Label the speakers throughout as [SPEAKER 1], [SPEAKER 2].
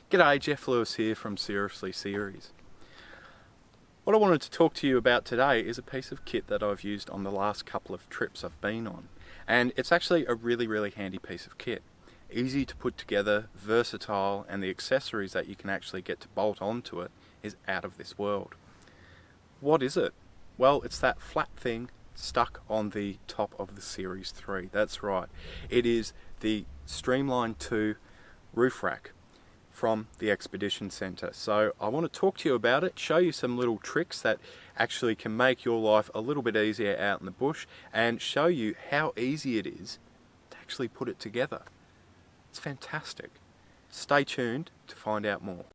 [SPEAKER 1] G'day, Jeff Lewis here from Seriously Series. What I wanted to talk to you about today is a piece of kit that I've used on the last couple of trips I've been on. And it's actually a really handy piece of kit. Easy to put together, versatile, and the accessories that you can actually get to bolt onto it is out of this world. What is it? Well, it's that flat thing stuck on the top of the Series 3. That's right. It is the Slimline 2 roof rack from the Expedition Centre. So I want to talk to you about it, show you some little tricks that actually can make your life a little bit easier out in the bush, and show you how easy it is to actually put it together. It's fantastic. Stay tuned to find out more.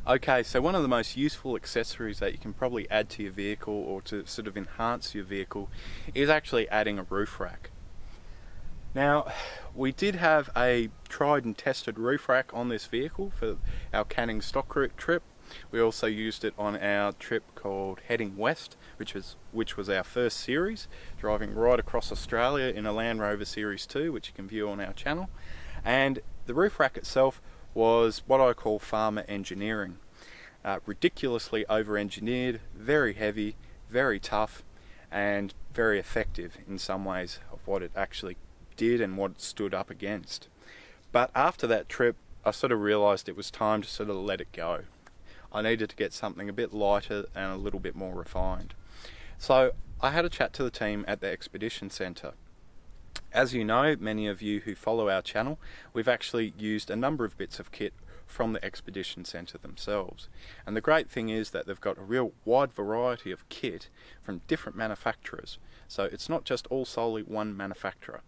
[SPEAKER 1] Okay, so one of the most useful accessories that you can probably add to your vehicle or to sort of enhance your vehicle is actually adding a roof rack. Now, we did have a tried and tested roof rack on this vehicle for our Canning stock route trip. We also used it on our trip called Heading West, which was our first series, driving right across Australia in a Land Rover Series 2, which you can view on our channel. And the roof rack itself was what I call farmer engineering. Ridiculously over-engineered, very heavy, very tough, and very effective in some ways of what it actually did and what it stood up against. But after that trip, I sort of realised it was time to sort of let it go. I needed to get something a bit lighter and a little bit more refined. So I had a chat to the team at the Expedition Centre. As you know, many of you who follow our channel, we've actually used a number of bits of kit from the Expedition Centre themselves. And the great thing is that they've got a real wide variety of kit from different manufacturers. So it's not just all solely one manufacturer.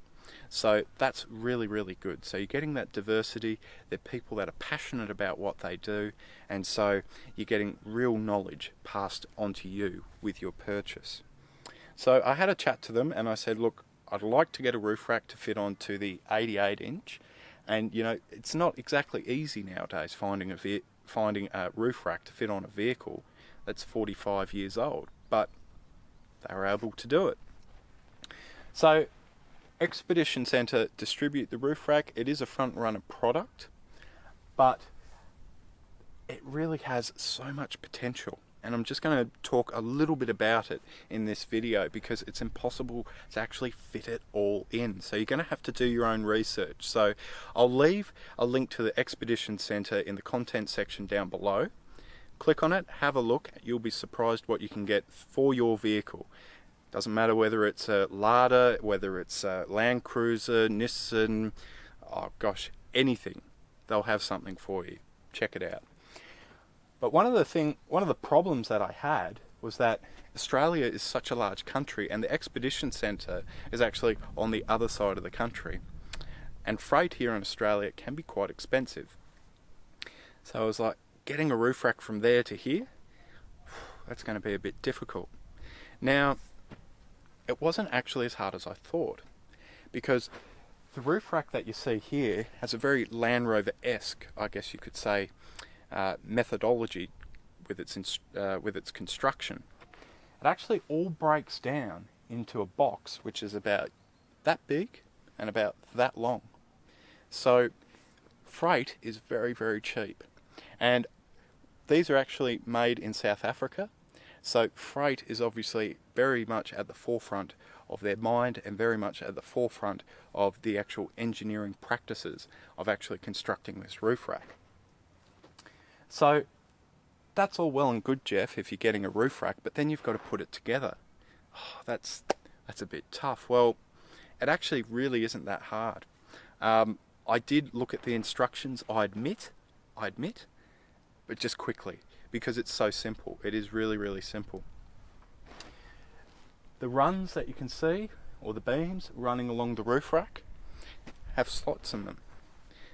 [SPEAKER 1] So that's really good. So you're getting that diversity, they're people that are passionate about what they do, and so you're getting real knowledge passed on to you with your purchase. So I had a chat to them and I said, look, I'd like to get a roof rack to fit onto the 88-inch, and you know, it's not exactly easy nowadays finding a roof rack to fit on a vehicle that's 45 years old, but they were able to do it. So Expedition Centre distribute the roof rack. It is a front runner product, but it really has so much potential. And I'm just going to talk a little bit about it in this video because it's impossible to actually fit it all in. So you're going to have to do your own research. So I'll leave a link to the Expedition Centre in the content section down below. Click on it, have a look. You'll be surprised what you can get for your vehicle. Doesn't matter whether it's a Lada, whether it's a Land Cruiser, Nissan, oh gosh, anything. They'll have something for you. Check it out. But one of the problems that I had was that Australia is such a large country and the Expedition Centre is actually on the other side of the country. And freight here in Australia can be quite expensive. So I was like, getting a roof rack from there to here, that's going to be a bit difficult. Now, it wasn't actually as hard as I thought, because the roof rack that you see here has a very Land Rover-esque, I guess you could say, methodology with its construction. It actually all breaks down into a box which is about that big and about that long. So freight is very cheap, and these are actually made in South Africa. So freight is obviously very much at the forefront of their mind and very much at the forefront of the actual engineering practices of actually constructing this roof rack. So that's all well and good, Jeff, if you're getting a roof rack, but then you've got to put it together. Oh, that's a bit tough. Well, it actually really isn't that hard. I did look at the instructions, I admit, but just quickly, because it's so simple. It is really simple. The runs that you can see, or the beams running along the roof rack, have slots in them.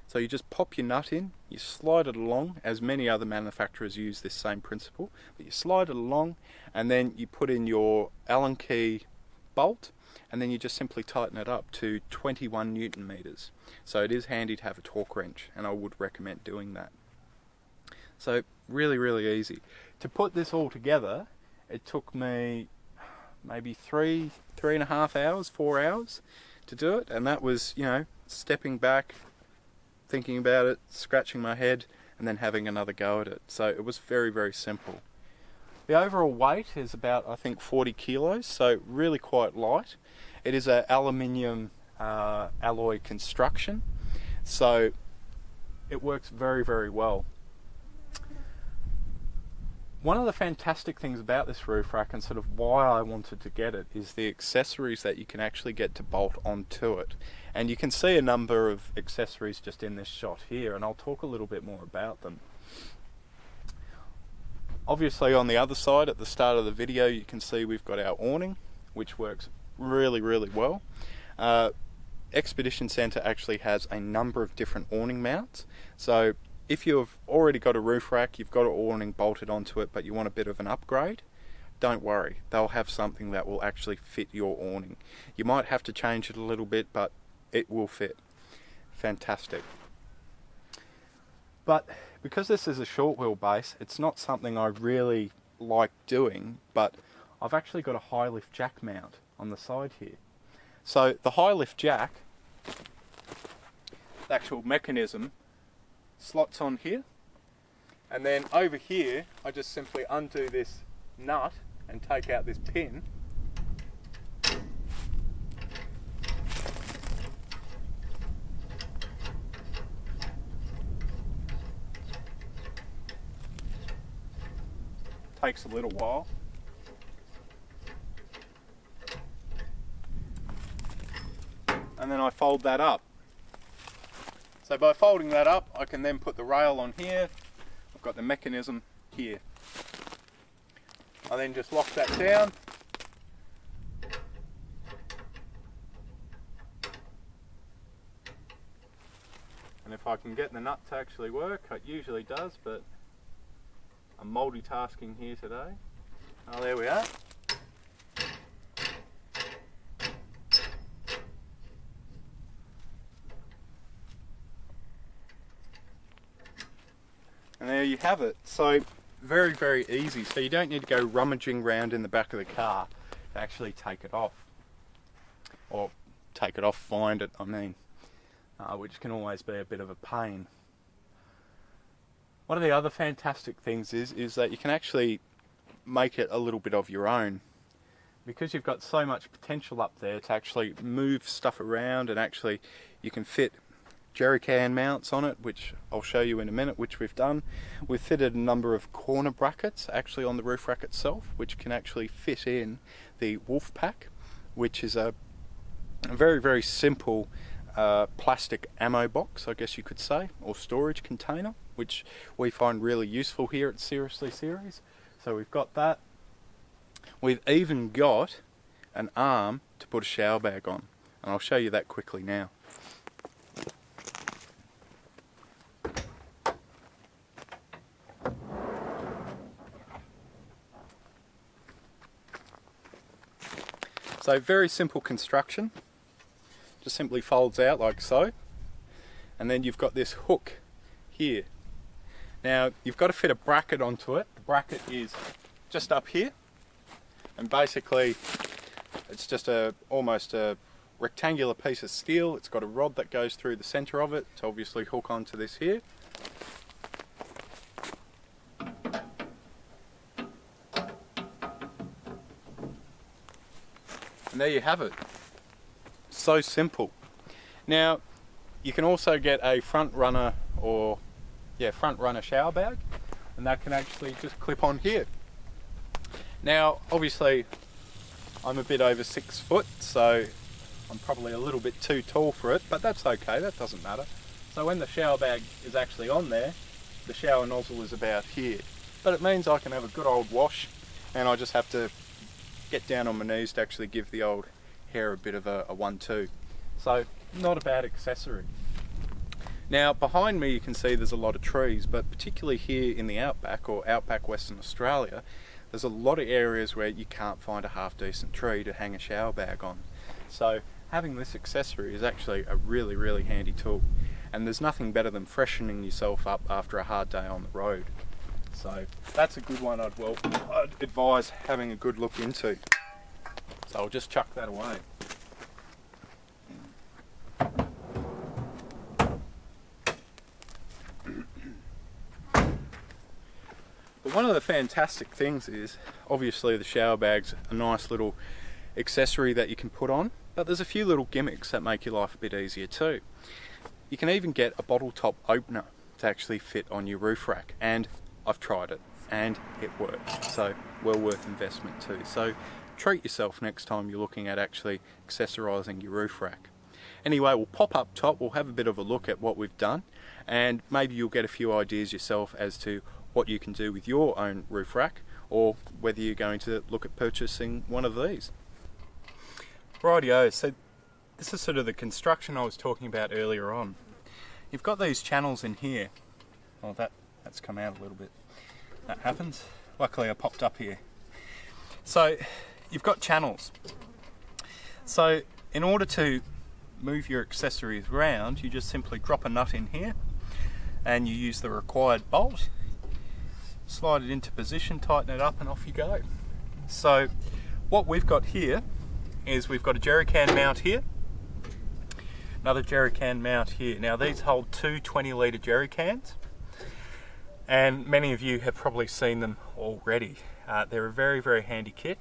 [SPEAKER 1] So you just pop your nut in, you slide it along, as many other manufacturers use this same principle, but you slide it along and then you put in your Allen key bolt and then you just simply tighten it up to 21 Newton meters. So it is handy to have a torque wrench, and I would recommend doing that. So really easy. To put this all together, it took me maybe 3.5 hours, 4 hours to do it, and that was, you know, stepping back, thinking about it, scratching my head, and then having another go at it. So it was very simple. The overall weight is about, I think, 40 kilos, so really quite light. It is an aluminium alloy construction, so it works very well. One of the fantastic things about this roof rack, and sort of why I wanted to get it, is the accessories that you can actually get to bolt onto it. And you can see a number of accessories just in this shot here, and I'll talk a little bit more about them. Obviously on the other side at the start of the video you can see we've got our awning, which works really well. Expedition Centre actually has a number of different awning mounts, so if you've already got a roof rack, you've got an awning bolted onto it, but you want a bit of an upgrade, don't worry, they'll have something that will actually fit your awning. You might have to change it a little bit, but it will fit. Fantastic. But because this is a short wheelbase, it's not something I really like doing, but I've actually got a high lift jack mount on the side here. So the high lift jack, the actual mechanism, slots on here, and then over here I just simply undo this nut and take out this pin, takes a little while, and then I fold that up. So by folding that up, I can then put the rail on here. I've got the mechanism here. I then just lock that down. And if I can get the nut to actually work, it usually does, but I'm multitasking here today. Oh, there we are. And there you have it. So very easy. So you don't need to go rummaging around in the back of the car to actually take it off. Or take it off, find it, I mean. Which can always be a bit of a pain. One of the other fantastic things is that you can actually make it a little bit of your own. Because you've got so much potential up there to actually move stuff around, and actually you can fit jerry can mounts on it, which I'll show you in a minute, which we've done. We've fitted a number of corner brackets actually on the roof rack itself, which can actually fit in the wolf pack, which is a very simple plastic ammo box, I guess you could say, or storage container, which we find really useful here at Seriously Series. So we've got that. We've even got an arm to put a shower bag on, and I'll show you that quickly now. So very simple construction, just simply folds out like so, and then you've got this hook here. Now you've got to fit a bracket onto it. The bracket is just up here, and basically it's just almost a rectangular piece of steel. It's got a rod that goes through the center of it to obviously hook onto this here. And there you have it. So simple. Now you can also get a front runner shower bag, and that can actually just clip on here. Now obviously I'm a bit over 6 foot, so I'm probably a little bit too tall for it, but that's okay, that doesn't matter. So when the shower bag is actually on there, the shower nozzle is about here, but it means I can have a good old wash, and I just have to get down on my knees to actually give the old hair a bit of a 1-2. So not a bad accessory. Now behind me you can see there's a lot of trees, but particularly here in the outback, or outback Western Australia, there's a lot of areas where you can't find a half decent tree to hang a shower bag on. So having this accessory is actually a really handy tool, and there's nothing better than freshening yourself up after a hard day on the road. So that's a good one I'd advise having a good look into. So I'll just chuck that away. But one of the fantastic things is, obviously the shower bag's a nice little accessory that you can put on, but there's a few little gimmicks that make your life a bit easier too. You can even get a bottle top opener to actually fit on your roof rack, and I've tried it and it works, so well worth investment too. So treat yourself next time you're looking at actually accessorising your roof rack. Anyway, we'll pop up top, we'll have a bit of a look at what we've done, and maybe you'll get a few ideas yourself as to what you can do with your own roof rack, or whether you're going to look at purchasing one of these. Rightio, so this is sort of the construction I was talking about earlier on. You've got these channels in here. Oh, that's come out a little bit. That happens. Luckily I popped up here. So you've got channels. So in order to move your accessories around, you just simply drop a nut in here and you use the required bolt, slide it into position, tighten it up, and off you go. So what we've got here is we've got a jerry can mount here, another jerry can mount here. Now these hold two 20-litre jerry cans, and many of you have probably seen them already. They're a very handy kit.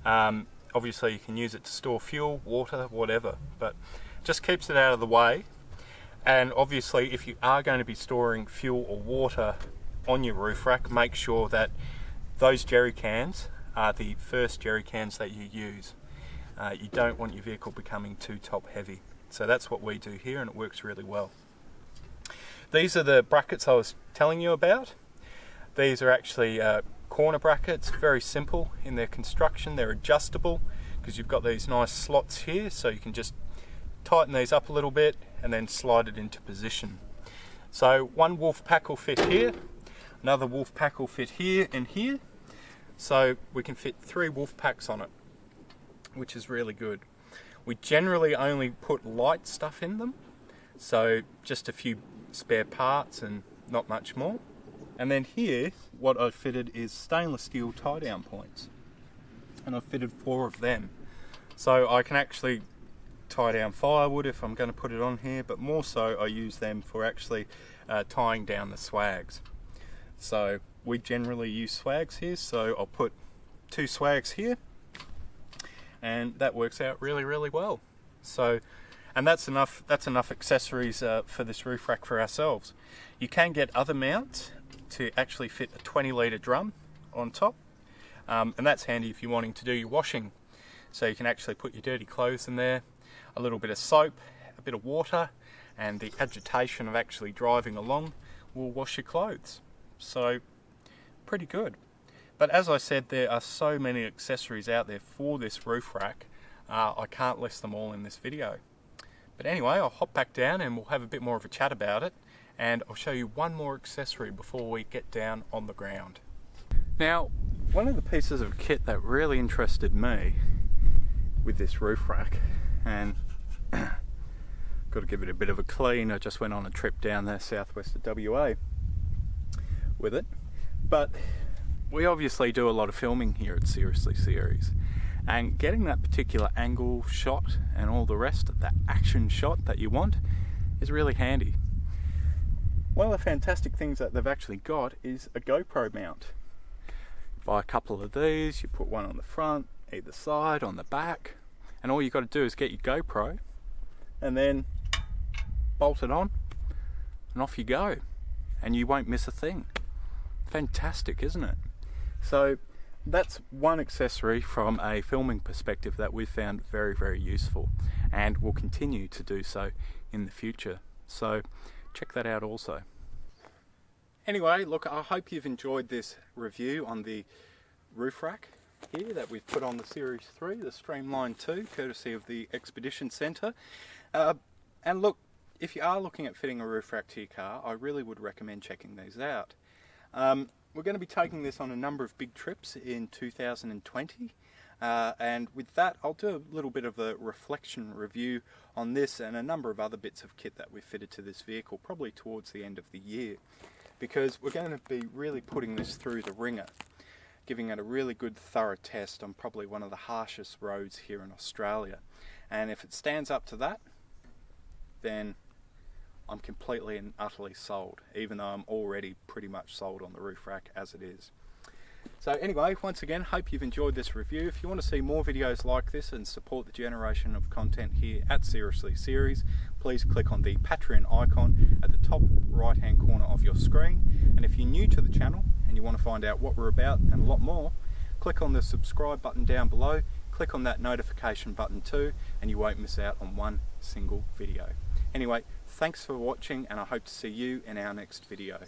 [SPEAKER 1] Obviously you can use it to store fuel, water, whatever, but just keeps it out of the way. And obviously if you are going to be storing fuel or water on your roof rack, make sure that those jerry cans are the first jerry cans that you use. You don't want your vehicle becoming too top heavy. So that's what we do here, and it works really well. These are the brackets I was telling you about. These are actually corner brackets, very simple in their construction. They're adjustable because you've got these nice slots here, so you can just tighten these up a little bit and then slide it into position. So one wolf pack will fit here, another wolf pack will fit here and here, so we can fit 3 wolf packs on it, which is really good. We generally only put light stuff in them, so just a few spare parts and not much more. And then here, what I've fitted is stainless steel tie down points, and I've fitted 4 of them. So I can actually tie down firewood if I'm going to put it on here, but more so I use them for actually tying down the swags. So we generally use swags here, so I'll put 2 swags here, and that works out really well. So, and that's enough accessories for this roof rack for ourselves. You can get other mounts to actually fit a 20-litre drum on top, and that's handy if you're wanting to do your washing. So you can actually put your dirty clothes in there, a little bit of soap, a bit of water, and the agitation of actually driving along will wash your clothes. So pretty good. But as I said, there are so many accessories out there for this roof rack, I can't list them all in this video. But anyway, I'll hop back down and we'll have a bit more of a chat about it, and I'll show you one more accessory before we get down on the ground. Now, one of the pieces of kit that really interested me with this roof rack, and got to give it a bit of a clean, I just went on a trip down there southwest of WA with it, but we obviously do a lot of filming here at Seriously Series, and getting that particular angle shot and all the rest of that action shot that you want is really handy. One of the fantastic things that they've actually got is a GoPro mount. Buy a couple of these, you put one on the front, either side, on the back, and all you got to do is get your GoPro and then bolt it on and off you go, and you won't miss a thing. Fantastic, isn't it? So that's one accessory from a filming perspective that we've found very useful, and will continue to do so in the future. So check that out also. Anyway, look, I hope you've enjoyed this review on the roof rack here that we've put on the Series 3, the Slimline 2, courtesy of the Expedition Centre. And look, if you are looking at fitting a roof rack to your car, I really would recommend checking these out. We're going to be taking this on a number of big trips in 2020. And with that, I'll do a little bit of a reflection review on this and a number of other bits of kit that we've fitted to this vehicle, probably towards the end of the year, because we're going to be really putting this through the ringer, giving it a really good thorough test on probably one of the harshest roads here in Australia. And if it stands up to that, then I'm completely and utterly sold, even though I'm already pretty much sold on the roof rack as it is. So anyway, once again, hope you've enjoyed this review. If you want to see more videos like this and support the generation of content here at Seriously Series, please click on the Patreon icon at the top right hand corner of your screen. And if you're new to the channel and you want to find out what we're about and a lot more, click on the subscribe button down below, click on that notification button too, and you won't miss out on one single video. Anyway, thanks for watching, and I hope to see you in our next video.